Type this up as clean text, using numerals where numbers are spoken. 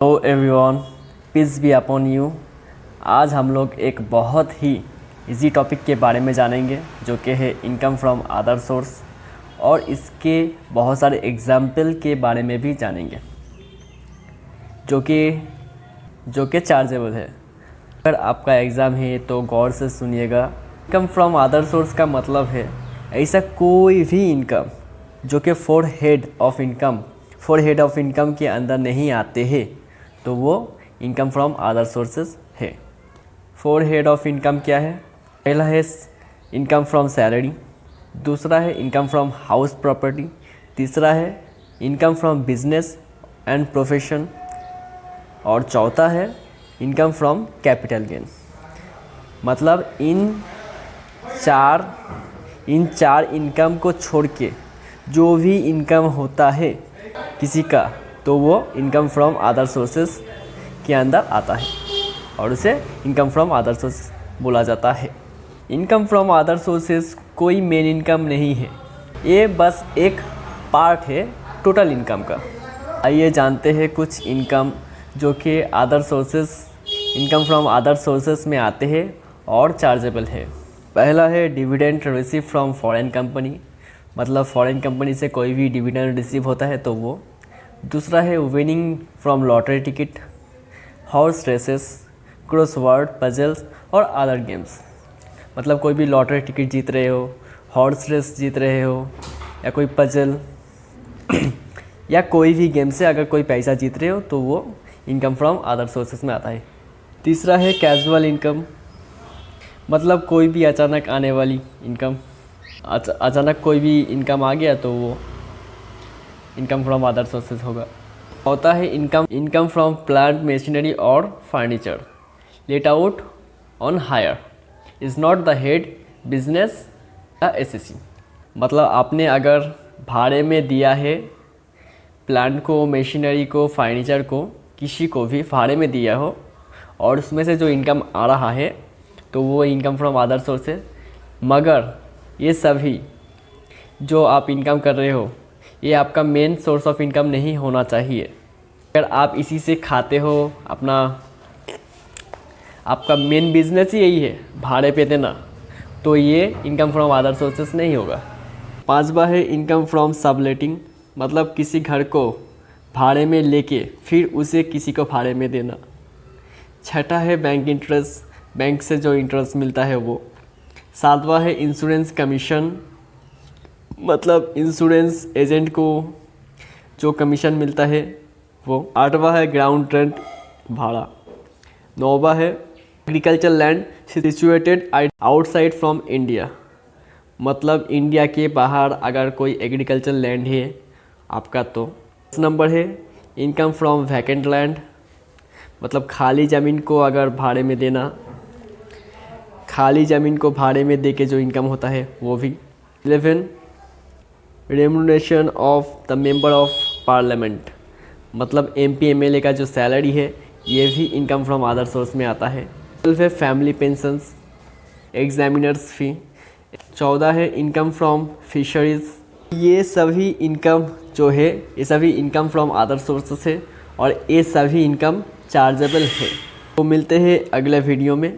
Hello everyone, peace be upon you. आज हम लोग एक बहुत ही इजी टॉपिक के बारे में जानेंगे जो कि है इनकम फ्रॉम अदर सोर्स, और इसके बहुत सारे एग्जाम्पल के बारे में भी जानेंगे जो कि चार्जेबल है। अगर आपका एग्ज़ाम है तो गौर से सुनिएगा। इनकम फ्रॉम अदर सोर्स का मतलब है ऐसा कोई भी इनकम जो कि फोर हेड ऑफ इनकम के अंदर नहीं आते हैं तो वो इनकम फ्रॉम अदर सोर्सेज है। फोर हेड ऑफ इनकम क्या है? पहला है इनकम फ्रॉम सैलरी, दूसरा है इनकम फ्रॉम हाउस प्रॉपर्टी, तीसरा है income from business and profession, और चौथा है इनकम फ्रॉम कैपिटल गेन। मतलब इन चार इनकम को छोड़ के जो भी इनकम होता है किसी का तो वो इनकम फ्रॉम अदर सोर्सेस के अंदर आता है और उसे इनकम फ्रॉम अदर सोर्सेस बोला जाता है। इनकम फ्रॉम अदर सोर्सेस कोई मेन इनकम नहीं है, ये बस एक पार्ट है टोटल इनकम का। आइए जानते हैं कुछ इनकम जो कि इनकम फ्रॉम अदर सोर्सेस में आते हैं और चार्जेबल है। पहला है dividend receive from foreign company, मतलब फॉरेन कंपनी से कोई भी डिविडेंड रिसीव होता है तो वो। दूसरा है winning from lottery ticket, horse races, crossword puzzles और अदर गेम्स। मतलब कोई भी लॉटरी टिकट जीत रहे हो, हॉर्स रेस जीत रहे हो, या कोई पजल या कोई भी गेम से अगर कोई पैसा जीत रहे हो तो वो इनकम फ्रॉम अदर सोर्सेस में आता है। तीसरा है कैजुअल इनकम, मतलब कोई भी अचानक आने वाली इनकम। अचानक कोई भी इनकम आ गया तो वो इनकम फ्रॉम अदर सोर्सेज होगा। होता है इनकम फ्रॉम प्लांट मशीनरी और furniture let out on hire is not the head business या एसएससी। मतलब आपने अगर भाड़े में दिया है प्लांट को, मशीनरी को, फर्नीचर को, किसी को भी भाड़े में दिया हो और उसमें से जो इनकम आ रहा है तो वो इनकम फ्रॉम अदर सोर्स है। मगर ये सभी जो आप इनकम कर रहे हो ये आपका मेन सोर्स ऑफ इनकम नहीं होना चाहिए। अगर आप इसी से खाते हो, आपका मेन बिजनेस ही यही है भाड़े पे देना, तो ये इनकम फ्रॉम अदर सोर्सेस नहीं होगा। पांचवा है इनकम फ्रॉम सबलेटिंग, मतलब किसी घर को भाड़े में लेके फिर उसे किसी को भाड़े में देना। छठा है बैंक इंटरेस्ट, बैंक से जो इंटरेस्ट मिलता है वो। सातवां है इंश्योरेंस कमीशन, मतलब इंश्योरेंस एजेंट को जो कमीशन मिलता है वो। आठवां है ग्राउंड रेंट, भाड़ा। नौवां है agriculture land situated outside from India, मतलब इंडिया के बाहर अगर कोई एग्रीकल्चर लैंड है आपका तो। 10 नंबर है इनकम फ्रॉम वैकेंट लैंड, मतलब खाली ज़मीन को अगर भाड़े में देना, खाली ज़मीन को भाड़े में दे के जो इनकम होता है वो भी। 11 remuneration of the member of parliament, मतलब एमपी एमएलए का जो सैलरी है ये भी इनकम फ्रॉम अदर सोर्स में आता है। 12 है फैमिली पेंशंस, एग्जामिनर्स फी। 14 है इनकम फ्रॉम फिशरीज। ये सभी इनकम जो है ये सभी इनकम फ्रॉम अदर सोर्सेस है और ये सभी इनकम चार्जेबल है। तो मिलते हैं अगले वीडियो में।